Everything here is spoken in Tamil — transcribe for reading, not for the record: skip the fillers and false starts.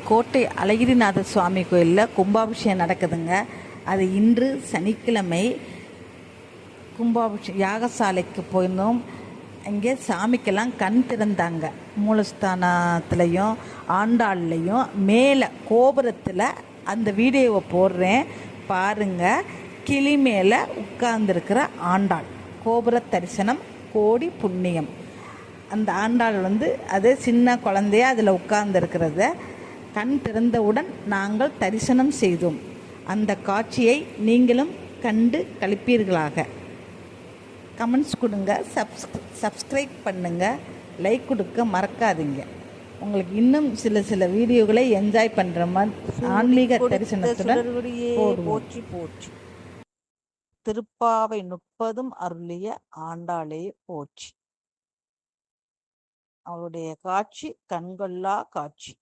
கோட்டை அழகிரிநாத சுவாமி கோயிலில் கும்பாபிஷேகம் நடக்குதுங்க. அது இன்று சனிக்கிழமை. கும்பாபிஷேகம் யாகசாலைக்கு போயிருந்தோம். இங்கே சாமிக்கெல்லாம் கண் திறந்தாங்க. மூலஸ்தானத்துலேயும் ஆண்டாள்லையும் மேலே கோபுரத்தில் அந்த வீடியோவை போடுறேன் பாருங்கள். கிளி மேலே உட்கார்ந்துருக்கிற ஆண்டாள். கோபுர தரிசனம் கோடி புண்ணியம். அந்த ஆண்டாள் அது சின்ன குழந்தைய அதில் உட்கார்ந்துருக்கிறத கண் திறந்தவுடன் நாங்கள் தரிசனம் செய்தோம். அந்த காட்சியை நீங்களும் கண்டு கழிப்பீர்களாக. கமெண்ட்ஸ் கொடுங்க, சப்ஸ்கிரைப் பண்ணுங்கள், லைக் கொடுக்க மறக்காதீங்க. உங்களுக்கு இன்னும் சில வீடியோகளை என்ஜாய் பண்ணுற மாதிரி ஆன்மீக தரிசனத்துடன் போற்றி போற்றி. திருப்பாவை 30 அருளிய ஆண்டாளே போற்றி. அவருடைய காட்சி கண்கொள்ளா காட்சி.